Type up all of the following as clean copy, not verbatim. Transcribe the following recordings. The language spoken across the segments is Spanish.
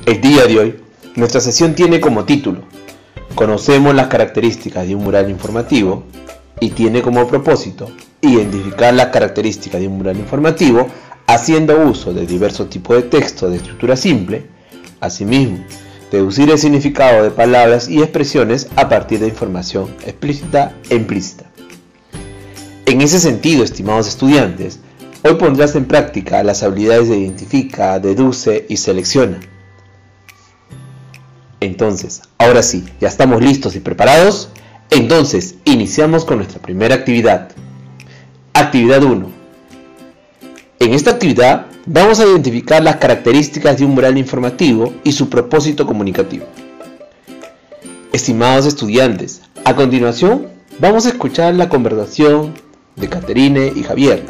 El día de hoy, nuestra sesión tiene como título Conocemos las características de un mural informativo y tiene como propósito identificar las características de un mural informativo haciendo uso de diversos tipos de texto de estructura simple, asimismo, deducir el significado de palabras y expresiones a partir de información explícita e implícita. En ese sentido, estimados estudiantes, hoy pondrás en práctica las habilidades de identifica, deduce y selecciona. Entonces, ahora sí, ¿ya estamos listos y preparados? Entonces, iniciamos con nuestra primera actividad. Actividad 1. En esta actividad vamos a identificar las características de un mural informativo y su propósito comunicativo. Estimados estudiantes, a continuación vamos a escuchar la conversación de Caterine y Javier.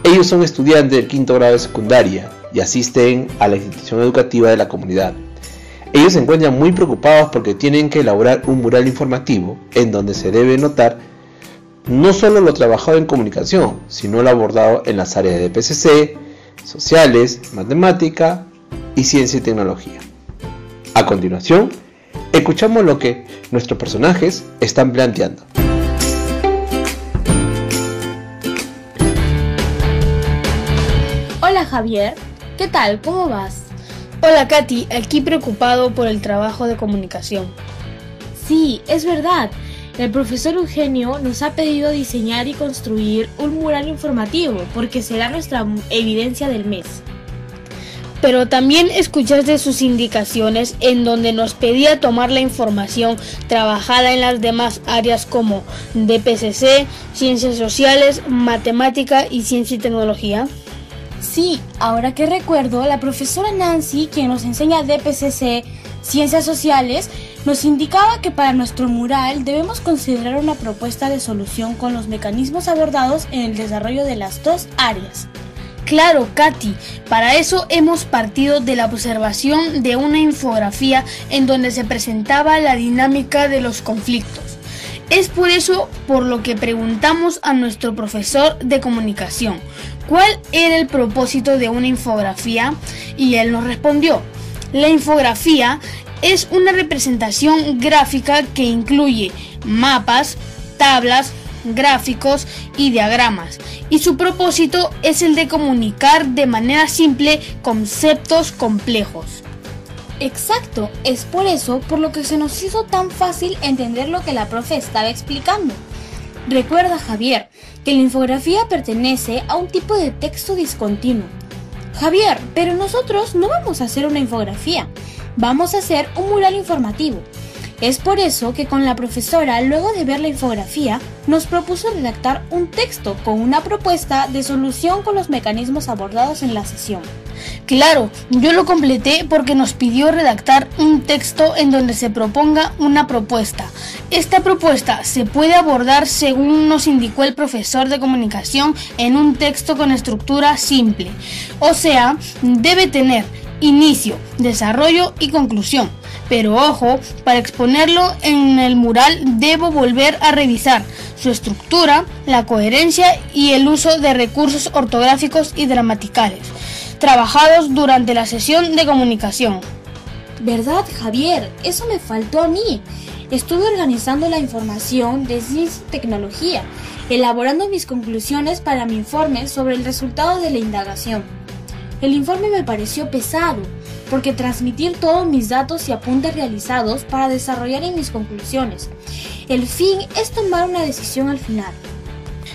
Ellos son estudiantes del quinto grado de secundaria y asisten a la institución educativa de la comunidad. Ellos se encuentran muy preocupados porque tienen que elaborar un mural informativo en donde se debe notar no solo lo trabajado en comunicación, sino lo abordado en las áreas de PCC, sociales, matemática y ciencia y tecnología. A continuación, escuchamos lo que nuestros personajes están planteando. Hola Javier, ¿qué tal? ¿Cómo vas? Hola Katy, aquí preocupado por el trabajo de comunicación. Sí, es verdad. El profesor Eugenio nos ha pedido diseñar y construir un mural informativo porque será nuestra evidencia del mes. Pero también escuchaste sus indicaciones en donde nos pedía tomar la información trabajada en las demás áreas como DPCC, Ciencias Sociales, Matemática y Ciencia y Tecnología. Sí, ahora que recuerdo, la profesora Nancy, quien nos enseña DPCC, Ciencias Sociales, nos indicaba que para nuestro mural debemos considerar una propuesta de solución con los mecanismos abordados en el desarrollo de las dos áreas. Claro, Katy, para eso hemos partido de la observación de una infografía en donde se presentaba la dinámica de los conflictos. Es por eso por lo que preguntamos a nuestro profesor de comunicación ¿cuál era el propósito de una infografía? Y él nos respondió: la infografía es una representación gráfica que incluye mapas, tablas, gráficos y diagramas, y su propósito es el de comunicar de manera simple conceptos complejos. Exacto, es por eso por lo que se nos hizo tan fácil entender lo que la profe estaba explicando. Recuerda, Javier, que la infografía pertenece a un tipo de texto discontinuo. Javier, pero nosotros no vamos a hacer una infografía, vamos a hacer un mural informativo. Es por eso que con la profesora, luego de ver la infografía, nos propuso redactar un texto con una propuesta de solución con los mecanismos abordados en la sesión. Claro, yo lo completé porque nos pidió redactar un texto en donde se proponga una propuesta. Esta propuesta se puede abordar según nos indicó el profesor de comunicación en un texto con estructura simple. O sea, debe tener inicio, desarrollo y conclusión. Pero ojo, para exponerlo en el mural debo volver a revisar su estructura, la coherencia y el uso de recursos ortográficos y gramaticales trabajados durante la sesión de comunicación. ¿Verdad, Javier? Eso me faltó a mí. Estuve organizando la información de ciencia y tecnología, elaborando mis conclusiones para mi informe sobre el resultado de la indagación. El informe me pareció pesado, porque transmitir todos mis datos y apuntes realizados para desarrollar en mis conclusiones. El fin es tomar una decisión al final.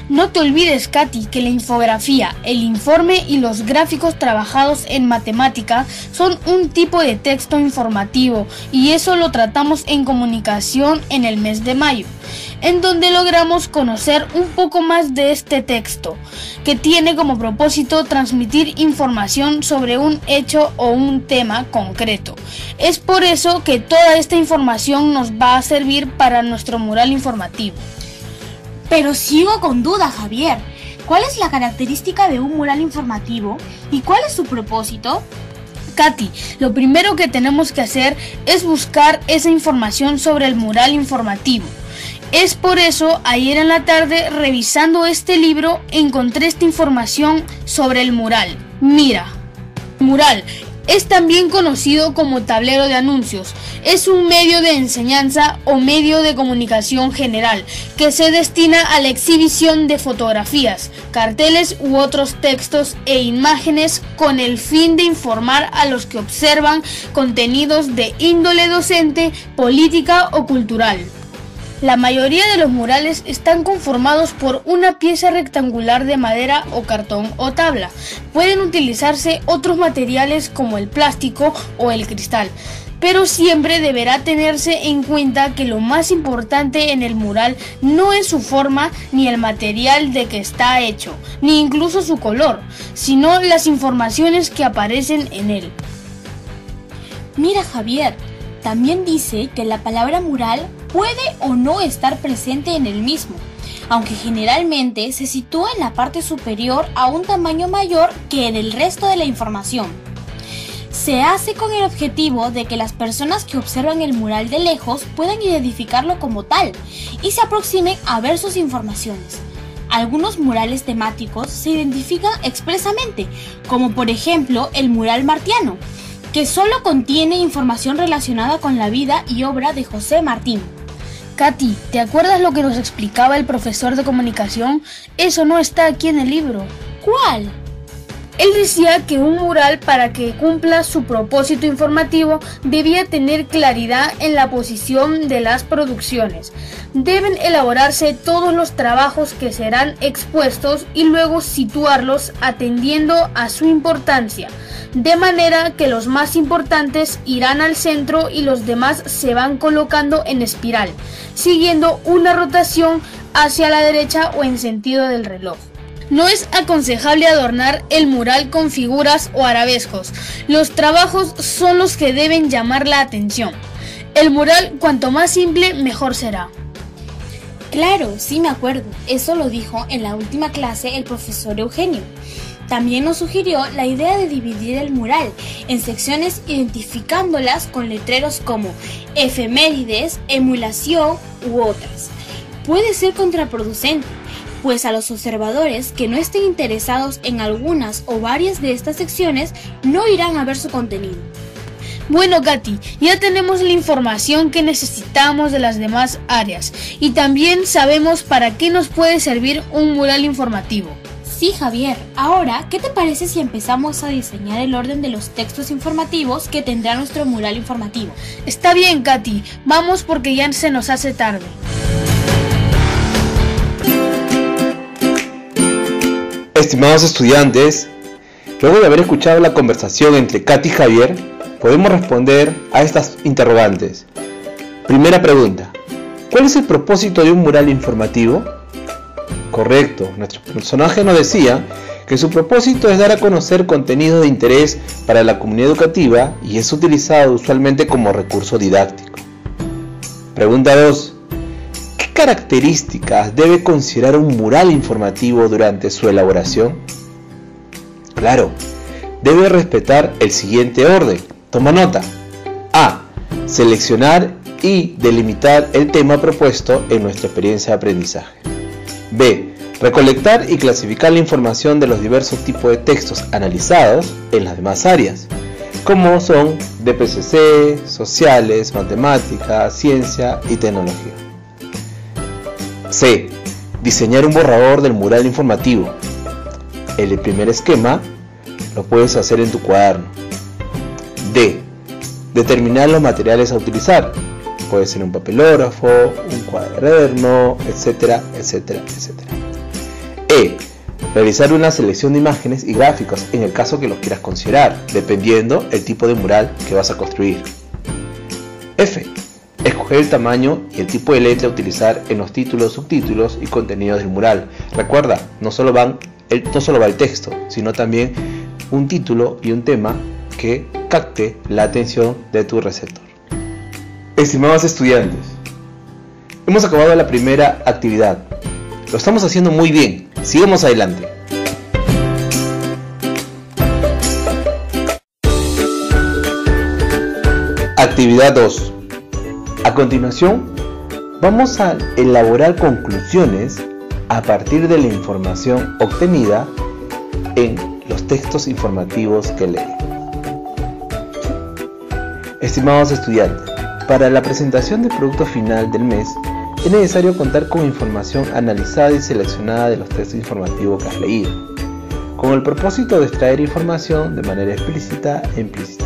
No te olvides, Katy, que la infografía, el informe y los gráficos trabajados en matemática son un tipo de texto informativo y eso lo tratamos en comunicación en el mes de mayo, en donde logramos conocer un poco más de este texto, que tiene como propósito transmitir información sobre un hecho o un tema concreto. Es por eso que toda esta información nos va a servir para nuestro mural informativo. Pero sigo con duda, Javier. ¿Cuál es la característica de un mural informativo y cuál es su propósito? Katy, lo primero que tenemos que hacer es buscar esa información sobre el mural informativo. Es por eso, ayer en la tarde, revisando este libro, encontré esta información sobre el mural. Mira, mural Es también conocido como tablero de anuncios. Es un medio de enseñanza o medio de comunicación general que se destina a la exhibición de fotografías, carteles u otros textos e imágenes con el fin de informar a los que observan contenidos de índole docente, política o cultural. La mayoría de los murales están conformados por una pieza rectangular de madera o cartón o tabla. Pueden utilizarse otros materiales como el plástico o el cristal, pero siempre deberá tenerse en cuenta que lo más importante en el mural no es su forma ni el material de que está hecho, ni incluso su color, sino las informaciones que aparecen en él. Mira, Javier, también dice que la palabra mural puede o no estar presente en el mismo, aunque generalmente se sitúa en la parte superior a un tamaño mayor que en el resto de la información. Se hace con el objetivo de que las personas que observan el mural de lejos puedan identificarlo como tal y se aproximen a ver sus informaciones. Algunos murales temáticos se identifican expresamente, como por ejemplo el mural martiano, que solo contiene información relacionada con la vida y obra de José Martín. Katy, ¿te acuerdas lo que nos explicaba el profesor de comunicación? Eso no está aquí en el libro. ¿Cuál? Él decía que un mural, para que cumpla su propósito informativo, debía tener claridad en la posición de las producciones. Deben elaborarse todos los trabajos que serán expuestos y luego situarlos atendiendo a su importancia, de manera que los más importantes irán al centro y los demás se van colocando en espiral, siguiendo una rotación hacia la derecha o en sentido del reloj. No es aconsejable adornar el mural con figuras o arabescos. Los trabajos son los que deben llamar la atención. El mural, cuanto más simple, mejor será. Claro, sí me acuerdo. Eso lo dijo en la última clase el profesor Eugenio. También nos sugirió la idea de dividir el mural en secciones identificándolas con letreros como efemérides, emulación u otras. Puede ser contraproducente, pues a los observadores que no estén interesados en algunas o varias de estas secciones no irán a ver su contenido. Bueno, Katy, ya tenemos la información que necesitamos de las demás áreas y también sabemos para qué nos puede servir un mural informativo. Sí, Javier. Ahora, ¿qué te parece si empezamos a diseñar el orden de los textos informativos que tendrá nuestro mural informativo? Está bien, Katy. Vamos porque ya se nos hace tarde. Estimados estudiantes, luego de haber escuchado la conversación entre Katy y Javier, podemos responder a estas interrogantes. Primera pregunta: ¿cuál es el propósito de un mural informativo? Correcto, nuestro personaje nos decía que su propósito es dar a conocer contenido de interés para la comunidad educativa y es utilizado usualmente como recurso didáctico. Pregunta 2. ¿Qué características debe considerar un mural informativo durante su elaboración? Claro, debe respetar el siguiente orden. Toma nota. A. Seleccionar y delimitar el tema propuesto en nuestra experiencia de aprendizaje. B. Recolectar y clasificar la información de los diversos tipos de textos analizados en las demás áreas, como son DPCC, sociales, matemáticas, ciencia y tecnología. C. Diseñar un borrador del mural informativo. El primer esquema lo puedes hacer en tu cuaderno. D. Determinar los materiales a utilizar. Puede ser un papelógrafo, un cuaderno, etcétera, etcétera, etcétera. E. Realizar una selección de imágenes y gráficos en el caso que los quieras considerar, dependiendo el tipo de mural que vas a construir. F. Escoger el tamaño y el tipo de letra a utilizar en los títulos, subtítulos y contenidos del mural. Recuerda, no solo va el texto, sino también un título y un tema que capte la atención de tu receptor. Estimados estudiantes, hemos acabado la primera actividad. Lo estamos haciendo muy bien. Sigamos adelante. Actividad 2. A continuación, vamos a elaborar conclusiones a partir de la información obtenida en los textos informativos que leen. Estimados estudiantes, para la presentación del producto final del mes, es necesario contar con información analizada y seleccionada de los textos informativos que has leído, con el propósito de extraer información de manera explícita e implícita.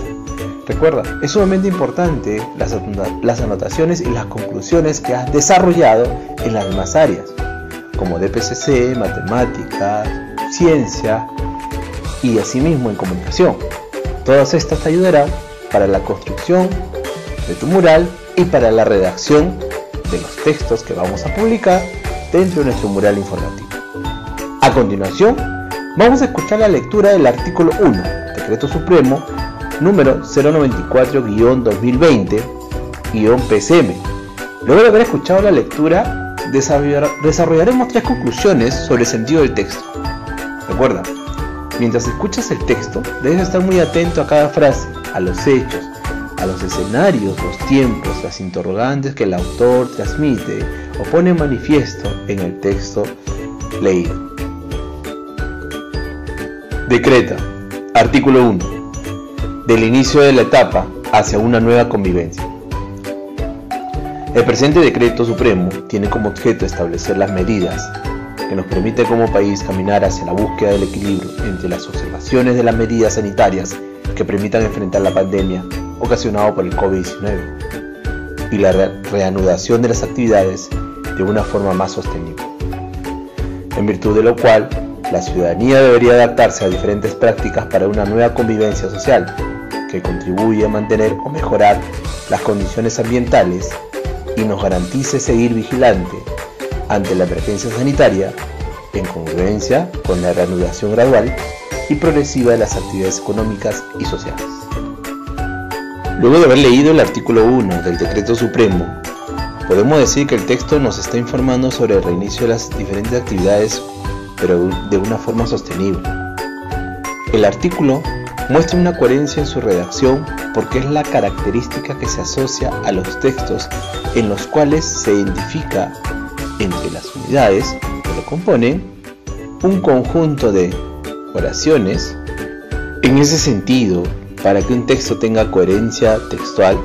Recuerda, es sumamente importante las anotaciones y las conclusiones que has desarrollado en las demás áreas, como DPCC, matemáticas, ciencia y asimismo en comunicación. Todas estas te ayudarán para la construcción de tu mural y para la redacción de los textos que vamos a publicar dentro de nuestro mural informativo. A continuación, vamos a escuchar la lectura del artículo 1, Decreto Supremo número 094-2020-PCM. Luego de haber escuchado la lectura, desarrollaremos 3 conclusiones sobre el sentido del texto. Recuerda, mientras escuchas el texto, debes estar muy atento a cada frase, a los hechos, a los escenarios, los tiempos, las interrogantes que el autor transmite o pone en manifiesto en el texto leído. Decreta, artículo 1, del inicio de la etapa hacia una nueva convivencia. El presente Decreto Supremo tiene como objeto establecer las medidas que nos permiten como país caminar hacia la búsqueda del equilibrio entre las observaciones de las medidas sanitarias que permitan enfrentar la pandemia ocasionada por el COVID-19 y la reanudación de las actividades de una forma más sostenible, en virtud de lo cual la ciudadanía debería adaptarse a diferentes prácticas para una nueva convivencia social que contribuye a mantener o mejorar las condiciones ambientales y nos garantice seguir vigilante ante la emergencia sanitaria en congruencia con la reanudación gradual y progresiva de las actividades económicas y sociales. Luego de haber leído el artículo 1 del Decreto Supremo, podemos decir que el texto nos está informando sobre el reinicio de las diferentes actividades, pero de una forma sostenible. El artículo muestra una coherencia en su redacción porque es la característica que se asocia a los textos en los cuales se identifica entre las unidades que lo componen un conjunto de oraciones. En ese sentido, para que un texto tenga coherencia textual,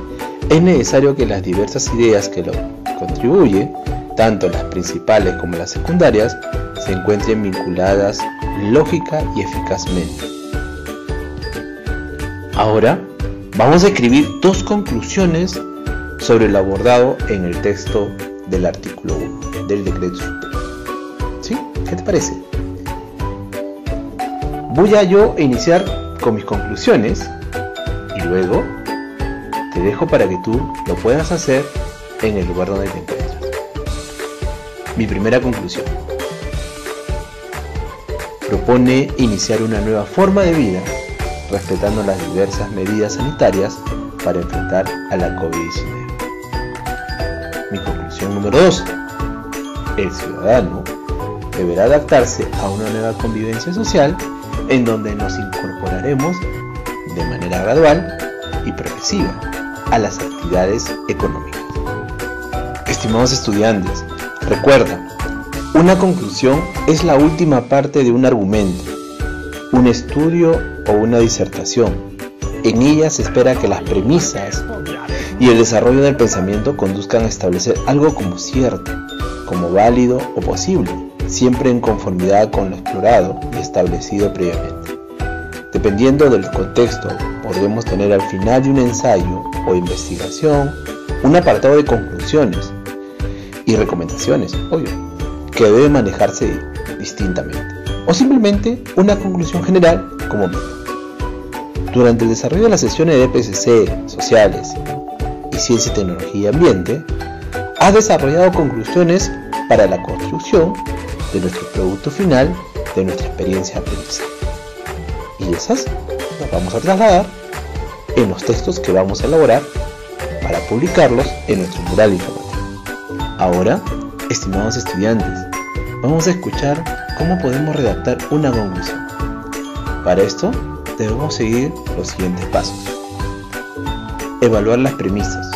es necesario que las diversas ideas que lo contribuyen, tanto las principales como las secundarias, se encuentren vinculadas lógica y eficazmente. Ahora, vamos a escribir 2 conclusiones sobre lo abordado en el texto del artículo 1 del Decreto Supremo. ¿Sí? ¿Qué te parece? Voy a yo iniciar con mis conclusiones y luego te dejo para que tú lo puedas hacer en el lugar donde te encuentras. Mi primera conclusión: propone iniciar una nueva forma de vida respetando las diversas medidas sanitarias para enfrentar a la COVID-19. Mi conclusión número 2: el ciudadano deberá adaptarse a una nueva convivencia social en donde nos incorporaremos de manera gradual y progresiva a las actividades económicas. Estimados estudiantes, recuerda, una conclusión es la última parte de un argumento, un estudio o una disertación. En ella se espera que las premisas y el desarrollo del pensamiento conduzcan a establecer algo como cierto, como válido o posible, siempre en conformidad con lo explorado y establecido previamente. Dependiendo del contexto, podremos tener al final de un ensayo o investigación un apartado de conclusiones y recomendaciones, obvio, que debe manejarse distintamente, o simplemente una conclusión general como meta. Durante el desarrollo de las sesiones de DPCC, sociales y ciencia, tecnología y ambiente, has desarrollado conclusiones para la construcción de nuestro producto final de nuestra experiencia de aprendizaje. Y esas las vamos a trasladar en los textos que vamos a elaborar para publicarlos en nuestro mural informativo. Ahora, estimados estudiantes, vamos a escuchar cómo podemos redactar una conclusión. Para esto, debemos seguir los siguientes pasos. Evaluar las premisas.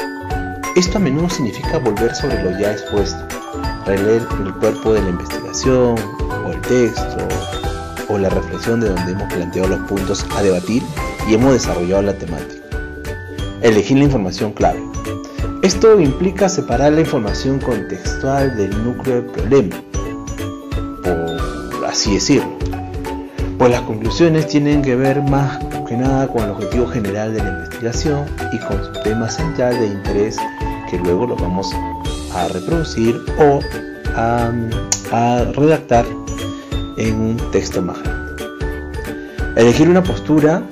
Esto a menudo significa volver sobre lo ya expuesto, releer el cuerpo de la investigación, o el texto, o la reflexión de donde hemos planteado los puntos a debatir y hemos desarrollado la temática. Elegir la información clave. Esto implica separar la información contextual del núcleo del problema, por así decirlo, pues las conclusiones tienen que ver más que nada con el objetivo general de la investigación y con su tema central de interés, que luego lo vamos a reproducir o a redactar en un texto más grande. Elegir una postura.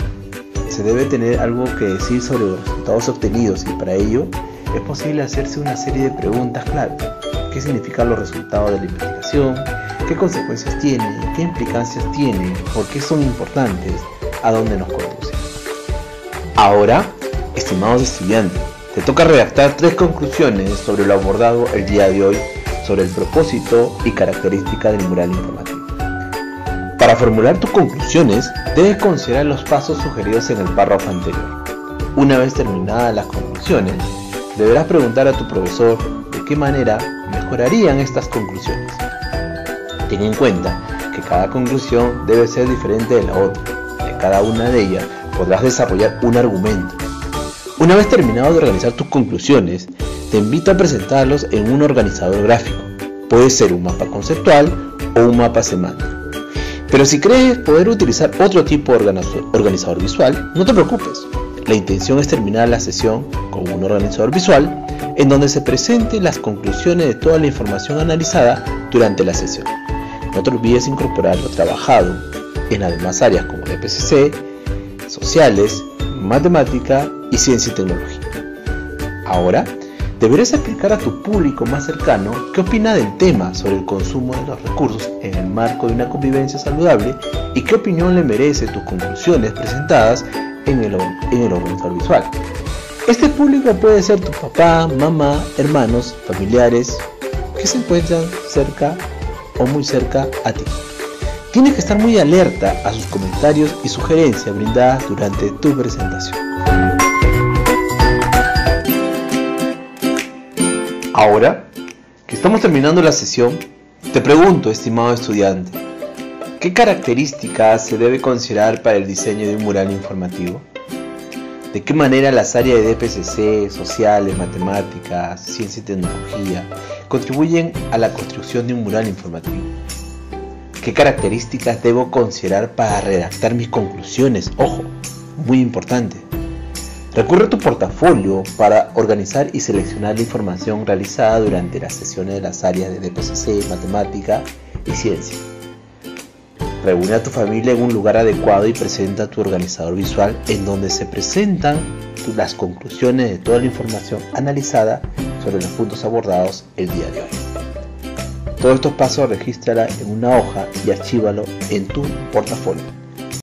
Se debe tener algo que decir sobre los resultados obtenidos, y para ello es posible hacerse una serie de preguntas clave. ¿Qué significan los resultados de la investigación? ¿Qué consecuencias tienen? ¿Qué implicancias tienen? ¿Por qué son importantes? ¿A dónde nos conducen? Ahora, estimados estudiantes, te toca redactar 3 conclusiones sobre lo abordado el día de hoy sobre el propósito y características del mural informativo. Para formular tus conclusiones, debes considerar los pasos sugeridos en el párrafo anterior. Una vez terminadas las conclusiones, deberás preguntar a tu profesor de qué manera mejorarían estas conclusiones. Ten en cuenta que cada conclusión debe ser diferente de la otra. En cada una de ellas podrás desarrollar un argumento. Una vez terminado de organizar tus conclusiones, te invito a presentarlos en un organizador gráfico. Puede ser un mapa conceptual o un mapa semántico. Pero si crees poder utilizar otro tipo de organizador visual, no te preocupes. La intención es terminar la sesión con un organizador visual en donde se presenten las conclusiones de toda la información analizada durante la sesión. No te olvides incorporar lo trabajado en las demás áreas como EPCC, sociales, matemática y ciencia y tecnología. Ahora, deberás explicar a tu público más cercano qué opina del tema sobre el consumo de los recursos en el marco de una convivencia saludable y qué opinión le merece tus conclusiones presentadas en el organizador visual. Este público puede ser tu papá, mamá, hermanos, familiares que se encuentran cerca o muy cerca a ti. Tienes que estar muy alerta a sus comentarios y sugerencias brindadas durante tu presentación. Ahora que estamos terminando la sesión, te pregunto, estimado estudiante, ¿qué características se debe considerar para el diseño de un mural informativo? ¿De qué manera las áreas de EPCC, sociales, matemáticas, ciencia y tecnología contribuyen a la construcción de un mural informativo? ¿Qué características debo considerar para redactar mis conclusiones? Ojo, muy importante. Recurre a tu portafolio para organizar y seleccionar la información realizada durante las sesiones de las áreas de EPCC, matemática y ciencia. Reúne a tu familia en un lugar adecuado y presenta tu organizador visual en donde se presentan las conclusiones de toda la información analizada sobre los puntos abordados el día de hoy. Todos estos pasos regístrala en una hoja y archívalo en tu portafolio.